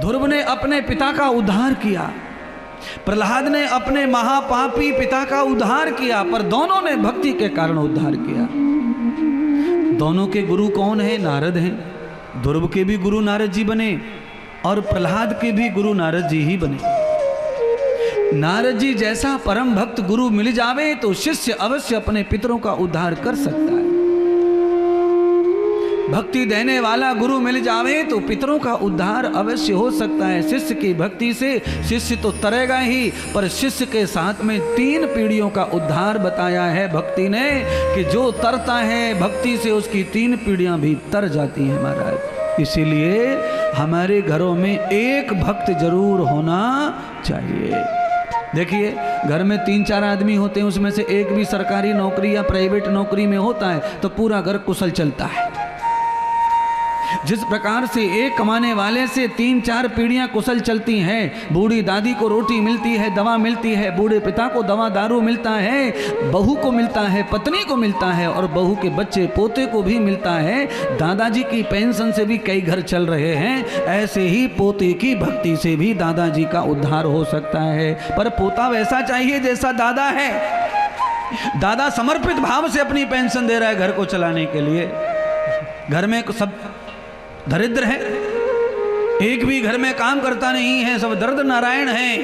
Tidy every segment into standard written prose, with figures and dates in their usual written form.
ध्रुव ने अपने पिता का उद्धार किया, प्रहलाद ने अपने महापापी पिता का उद्धार किया, पर दोनों ने भक्ति के कारण उद्धार किया। दोनों के गुरु कौन है? नारद हैं। ध्रुव के भी गुरु नारद जी बने और प्रहलाद के भी गुरु नारद जी ही बने। नारद जी जैसा परम भक्त गुरु मिल जावे तो शिष्य अवश्य अपने पितरों का उद्धार कर सकता है। भक्ति देने वाला गुरु मिल जावे तो पितरों का उद्धार अवश्य हो सकता है। शिष्य की भक्ति से शिष्य तो तरेगा ही, पर शिष्य के साथ में 3 पीढ़ियों का उद्धार बताया है भक्ति ने, कि जो तरता है भक्ति से उसकी 3 पीढ़ियां भी तर जाती हैं महाराज। इसीलिए हमारे घरों में एक भक्त जरूर होना चाहिए। देखिए, घर में 3-4 आदमी होते हैं, उसमें से एक भी सरकारी नौकरी या प्राइवेट नौकरी में होता है तो पूरा घर कुशल चलता है। जिस प्रकार से एक कमाने वाले से 3-4 पीढ़ियां कुशल चलती हैं, बूढ़ी दादी को रोटी मिलती है, दवा मिलती है, बूढ़े पिता को दवा दारू मिलता है, बहू को मिलता है, पत्नी को मिलता है और बहू के बच्चे पोते को भी मिलता है, दादाजी की पेंशन से भी कई घर चल रहे हैं, ऐसे ही पोते की भक्ति से भी दादाजी का उद्धार हो सकता है। पर पोता वैसा चाहिए जैसा दादा है। दादा समर्पित भाव से अपनी पेंशन दे रहा है घर को चलाने के लिए। घर में सब दरिद्र है, एक भी घर में काम करता नहीं है, सब दर्द नारायण है,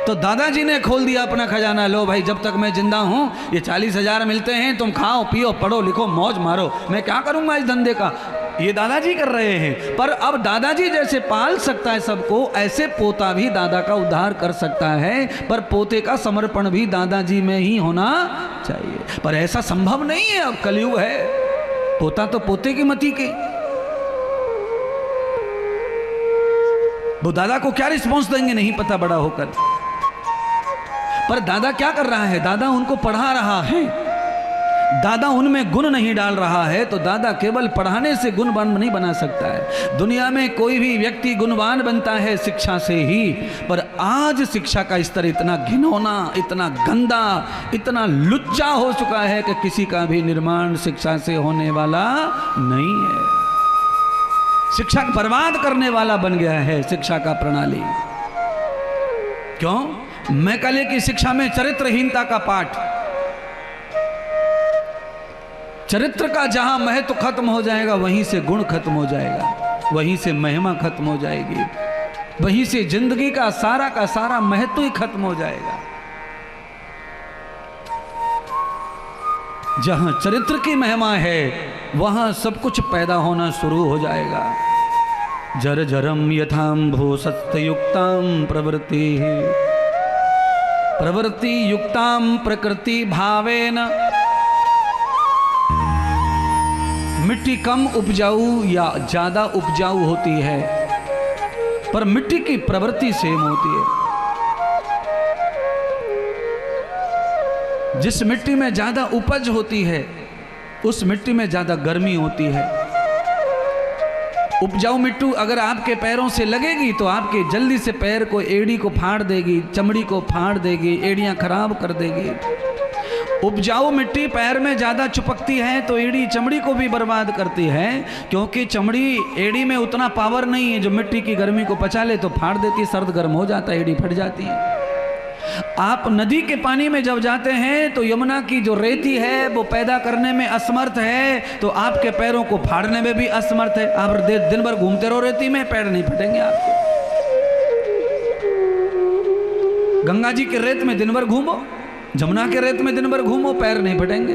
तो दादाजी ने खोल दिया अपना खजाना। लो भाई, जब तक मैं जिंदा हूं ये 40,000 मिलते हैं, तुम खाओ पियो पढ़ो लिखो मौज मारो, मैं क्या करूंगा इस धंधे का। ये दादाजी कर रहे हैं। पर अब दादाजी जैसे पाल सकता है सबको, ऐसे पोता भी दादा का उद्धार कर सकता है, पर पोते का समर्पण भी दादाजी में ही होना चाहिए। पर ऐसा संभव नहीं है, अब कलयुग है, पोता तो पोते की मति के। वो दादा को क्या रिस्पॉन्स देंगे नहीं पता बड़ा होकर। पर दादा क्या कर रहा है? दादा उनको पढ़ा रहा है, दादा उनमें गुण नहीं डाल रहा है। तो दादा केवल पढ़ाने से गुणवान नहीं बना सकता है। दुनिया में कोई भी व्यक्ति गुणवान बनता है शिक्षा से ही, पर आज शिक्षा का स्तर इतना घिनौना, इतना गंदा, इतना लुच्चा हो चुका है कि किसी का भी निर्माण शिक्षा से होने वाला नहीं है। शिक्षा बर्बाद करने वाला बन गया है शिक्षा का प्रणाली। क्यों? मैकाले की शिक्षा में चरित्रहीनता का पाठ। चरित्र का जहां महत्व खत्म हो जाएगा वहीं से गुण खत्म हो जाएगा, वहीं से महिमा खत्म हो जाएगी, वहीं से जिंदगी का सारा महत्व ही खत्म हो जाएगा। जहां चरित्र की महिमा है वहां सब कुछ पैदा होना शुरू हो जाएगा। जर जरम यथाम्भो सत्ययुक्तां प्रवृत्ति प्रवृत्ति युक्तां प्रकृति भावेन। मिट्टी कम उपजाऊ या ज्यादा उपजाऊ होती है, पर मिट्टी की प्रवृत्ति सेम होती है। जिस मिट्टी में ज्यादा उपज होती है उस मिट्टी में ज्यादा गर्मी होती है। उपजाऊ मिट्टी अगर आपके पैरों से लगेगी तो आपके जल्दी से पैर को, एड़ी को फाड़ देगी, चमड़ी को फाड़ देगी, एड़ियां खराब कर देगी। उपजाऊ मिट्टी पैर में ज़्यादा चिपकती है तो एड़ी चमड़ी को भी बर्बाद करती है, क्योंकि चमड़ी एड़ी में उतना पावर नहीं है जो मिट्टी की गर्मी को पचा ले, तो फाड़ देती, सर्द गर्म हो जाता है, एड़ी फट जाती है। आप नदी के पानी में जब जाते हैं तो यमुना की जो रेती है वो पैदा करने में असमर्थ है, तो आपके पैरों को फाड़ने में भी असमर्थ है। आप दिन भर घूमते रहो रेती में, पैर नहीं फटेंगे आपके। गंगा जी के रेत में दिन भर घूमो, जमुना के रेत में दिन भर घूमो, पैर नहीं फटेंगे।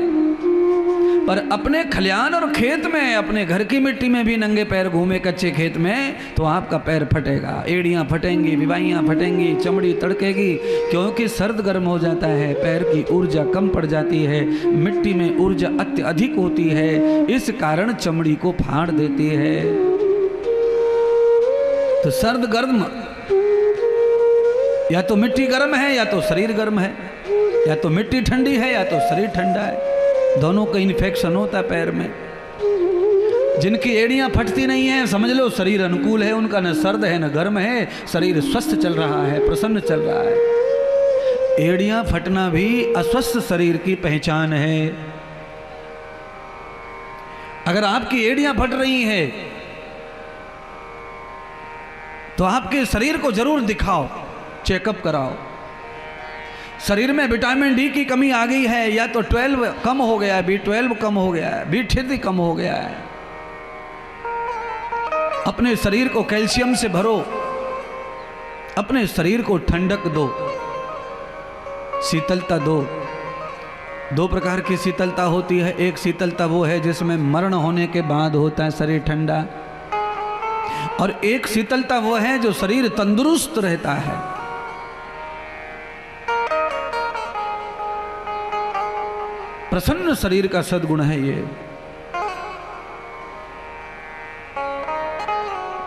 पर अपने खलियान और खेत में, अपने घर की मिट्टी में भी नंगे पैर घूमे कच्चे खेत में तो आपका पैर फटेगा, एड़ियां फटेंगी, विवाइयां फटेंगी, चमड़ी तड़केगी, क्योंकि सर्द गर्म हो जाता है, पैर की ऊर्जा कम पड़ जाती है, मिट्टी में ऊर्जा अत्यधिक होती है, इस कारण चमड़ी को फाड़ देती है। तो सर्द गर्म, या तो मिट्टी गर्म है या तो शरीर गर्म है, या तो मिट्टी ठंडी है या तो शरीर ठंडा है, दोनों का इन्फेक्शन होता है पैर में। जिनकी एड़ियां फटती नहीं है समझ लो शरीर अनुकूल है, उनका न सर्द है न गर्म है, शरीर स्वस्थ चल रहा है, प्रसन्न चल रहा है। एड़ियां फटना भी अस्वस्थ शरीर की पहचान है। अगर आपकी एड़ियां फट रही हैं तो आपके शरीर को जरूर दिखाओ, चेकअप कराओ। शरीर में विटामिन डी की कमी आ गई है, या तो 12 कम हो गया है, B12 कम हो गया है, B3 कम हो गया है। अपने शरीर को कैल्शियम से भरो, अपने शरीर को ठंडक दो, शीतलता दो। 2 प्रकार की शीतलता होती है। एक शीतलता वो है जिसमें मरण होने के बाद होता है शरीर ठंडा, और एक शीतलता वो है जो शरीर तंदुरुस्त रहता है। प्रसन्न शरीर का सद्गुण है ये।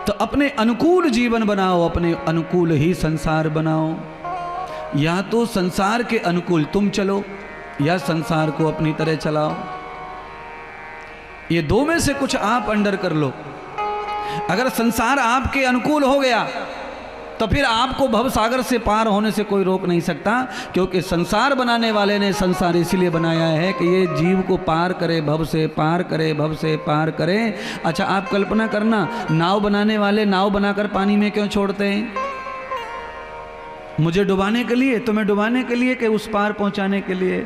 तो अपने अनुकूल जीवन बनाओ, अपने अनुकूल ही संसार बनाओ। या तो संसार के अनुकूल तुम चलो, या संसार को अपनी तरह चलाओ। ये 2 में से कुछ आप अंडर कर लो। अगर संसार आपके अनुकूल हो गया तो फिर आपको भवसागर से पार होने से कोई रोक नहीं सकता, क्योंकि संसार बनाने वाले ने संसार इसलिए बनाया है कि ये जीव को पार करे, भव से पार करे, भव से पार करे। अच्छा, आप कल्पना करना, नाव बनाने वाले नाव बनाकर पानी में क्यों छोड़ते हैं? मुझे डुबाने के लिए, तुम्हें डुबाने के लिए, कि उस पार पहुंचाने के लिए?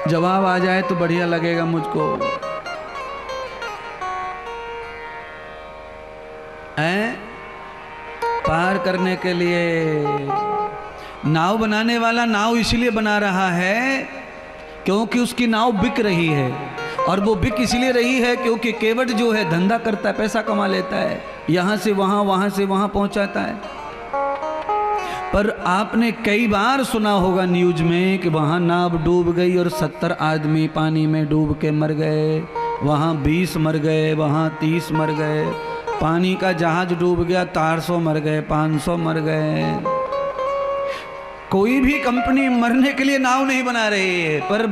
जवाब आ जाए तो बढ़िया लगेगा मुझको। पार करने के लिए। नाव बनाने वाला नाव इसलिए बना रहा है क्योंकि उसकी नाव बिक रही है, और वो बिक इसलिए रही है क्योंकि केवट जो है धंधा करता है, पैसा कमा लेता है, यहाँ से वहाँ, वहाँ से वहाँ पहुँचाता है। पर आपने कई बार सुना होगा न्यूज में कि वहाँ नाव डूब गई और 70 आदमी पानी में डूब के मर गए, वहाँ 20 मर गए, वहाँ 30 मर गए। पानी का जहाज डूब गया, 400 मर गए, 500 मर गए। कोई भी कंपनी मरने के लिए नाव नहीं बना रही है, पर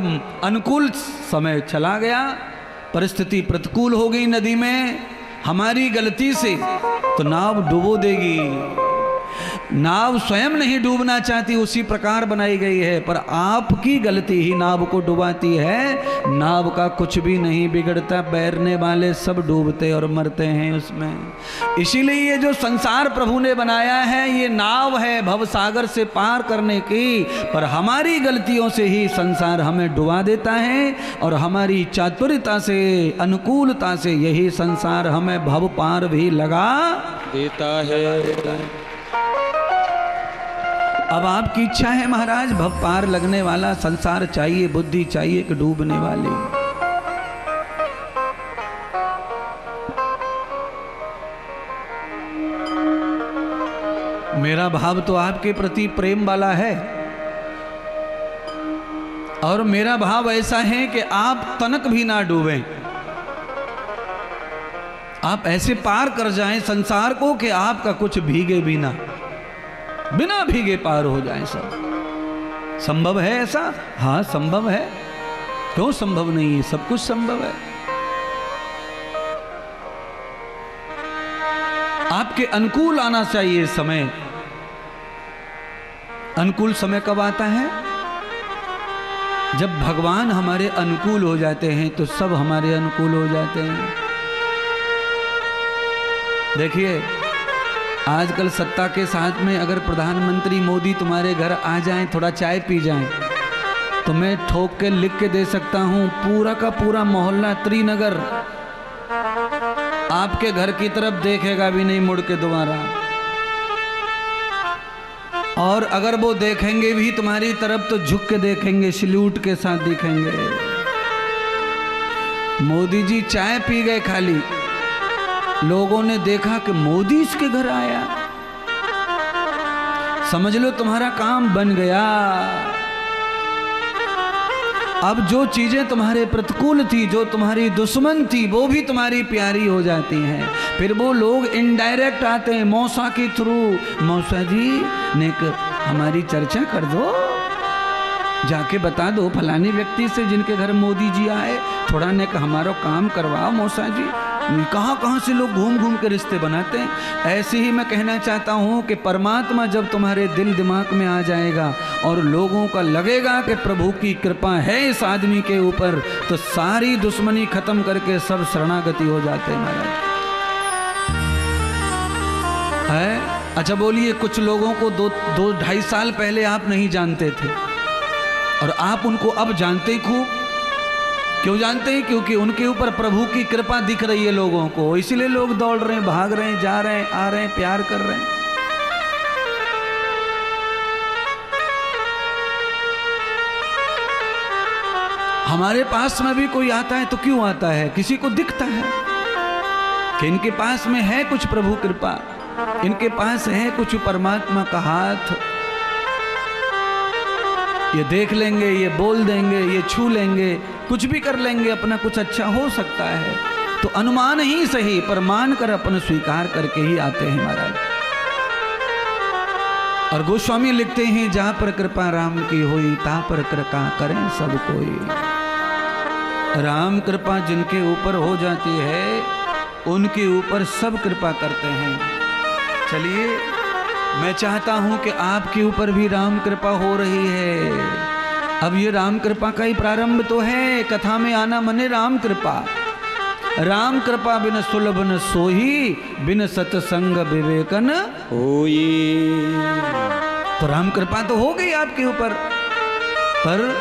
अनुकूल समय चला गया, परिस्थिति प्रतिकूल हो गई नदी में हमारी गलती से, तो नाव डुबो देगी। नाव स्वयं नहीं डूबना चाहती, उसी प्रकार बनाई गई है, पर आपकी गलती ही नाव को डुबाती है। नाव का कुछ भी नहीं बिगड़ता, बैरने वाले सब डूबते और मरते हैं उसमें। इसीलिए ये जो संसार प्रभु ने बनाया है, ये नाव है भवसागर से पार करने की, पर हमारी गलतियों से ही संसार हमें डुबा देता है, और हमारी चातुर्यता से, अनुकूलता से यही संसार हमें भव पार भी लगा देता है। अब आपकी इच्छा है महाराज, भव पार लगने वाला संसार चाहिए, बुद्धि चाहिए कि डूबने वाली? मेरा भाव तो आपके प्रति प्रेम वाला है, और मेरा भाव ऐसा है कि आप तनक भी ना डूबें, आप ऐसे पार कर जाएं संसार को कि आपका कुछ भीगे भी ना, बिना भीगे पार हो जाए सब। संभव है ऐसा? हाँ संभव है, क्यों संभव नहीं है? सब कुछ संभव है। आपके अनुकूल आना चाहिए समय। अनुकूल समय कब आता है? जब भगवान हमारे अनुकूल हो जाते हैं तो सब हमारे अनुकूल हो जाते हैं। देखिए, आजकल सत्ता के साथ में अगर प्रधानमंत्री मोदी तुम्हारे घर आ जाएं, थोड़ा चाय पी जाएं, तो मैं ठोक के लिख के दे सकता हूं, पूरा का पूरा मोहल्ला त्रिनगर आपके घर की तरफ देखेगा भी नहीं मुड़ के दोबारा। और अगर वो देखेंगे भी तुम्हारी तरफ तो झुक के देखेंगे, सल्यूट के साथ देखेंगे। मोदी जी चाय पी गए खाली, लोगों ने देखा कि मोदी इसके घर आया, समझ लो तुम्हारा काम बन गया। अब जो चीजें तुम्हारे प्रतिकूल थी, जो तुम्हारी दुश्मन थी, वो भी तुम्हारी प्यारी हो जाती हैं। फिर वो लोग इनडायरेक्ट आते हैं मौसा के थ्रू, मौसा जी ने हमारी चर्चा कर दो, जाके बता दो फलाने व्यक्ति से जिनके घर मोदी जी आए, थोड़ा ने हमारा काम करवाओ मौसा जी। कहाँ कहाँ से लोग घूम घूम के रिश्ते बनाते हैं। ऐसे ही मैं कहना चाहता हूँ कि परमात्मा जब तुम्हारे दिल दिमाग में आ जाएगा और लोगों का लगेगा कि प्रभु की कृपा है इस आदमी के ऊपर, तो सारी दुश्मनी खत्म करके सब शरणागति हो जाते हैं महाराज। है। अच्छा बोलिए, कुछ लोगों को दो ढाई साल पहले आप नहीं जानते थे और आप उनको अब जानते ही खूब। क्यों जानते हैं? क्योंकि उनके ऊपर प्रभु की कृपा दिख रही है लोगों को, इसीलिए लोग दौड़ रहे हैं, भाग रहे हैं, जा रहे हैं, आ रहे हैं, प्यार कर रहे हैं। हमारे पास में भी कोई आता है तो क्यों आता है? किसी को दिखता है कि इनके पास में है कुछ प्रभु कृपा, इनके पास है कुछ परमात्मा का हाथ। ये देख लेंगे, ये बोल देंगे, ये छू लेंगे, कुछ भी कर लेंगे, अपना कुछ अच्छा हो सकता है। तो अनुमान ही सही पर मान कर अपन स्वीकार करके ही आते हैं महाराज। और गोस्वामी लिखते हैं, जहां पर कृपा राम की हुई ता पर कृपा करें सब कोई। राम कृपा जिनके ऊपर हो जाती है उनके ऊपर सब कृपा करते हैं। चलिए, मैं चाहता हूं कि आपके ऊपर भी राम कृपा हो रही है। अब ये राम कृपा का ही प्रारंभ तो है। कथा में आना मने राम कृपा। राम कृपा बिन सुलभ न सोही, बिन सतसंग विवेकन होई। तो राम कृपा तो हो गई आपके ऊपर, पर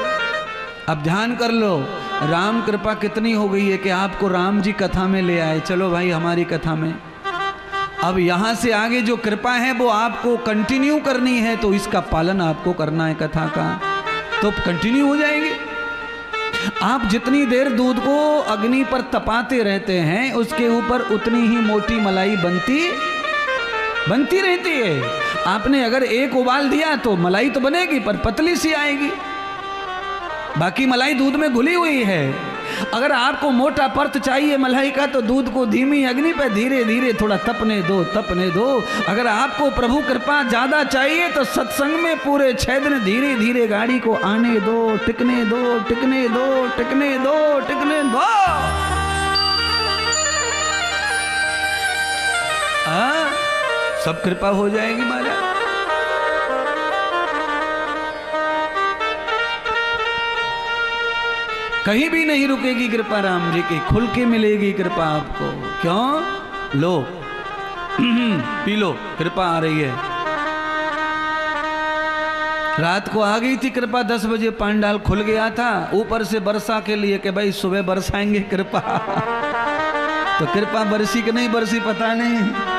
अब ध्यान कर लो, राम कृपा कितनी हो गई है कि आपको राम जी कथा में ले आए। चलो भाई हमारी कथा में। अब यहाँ से आगे जो कृपा है वो आपको कंटिन्यू करनी है, तो इसका पालन आपको करना है कथा का, तो कंटिन्यू हो जाएगी। आप जितनी देर दूध को अग्नि पर तपाते रहते हैं उसके ऊपर उतनी ही मोटी मलाई बनती रहती है। आपने अगर एक उबाल दिया तो मलाई तो बनेगी पर पतली सी आएगी, बाकी मलाई दूध में घुली हुई है। अगर आपको मोटा परत चाहिए मलाई का तो दूध को धीमी अग्नि पे धीरे धीरे थोड़ा तपने दो। अगर आपको प्रभु कृपा ज्यादा चाहिए तो सत्संग में पूरे 6 दिन धीरे धीरे गाड़ी को आने दो, टिकने दो। सब कृपा हो जाएगी महाराज। कहीं भी नहीं रुकेगी कृपा राम जी की, खुल के मिलेगी कृपा आपको। क्यों? लो पी लो, कृपा आ रही है। रात को आ गई थी कृपा, 10 बजे पांडाल खुल गया था ऊपर से वर्षा के लिए कि भाई सुबह बरसाएंगे कृपा। तो कृपा बरसी कि नहीं बरसी पता नहीं।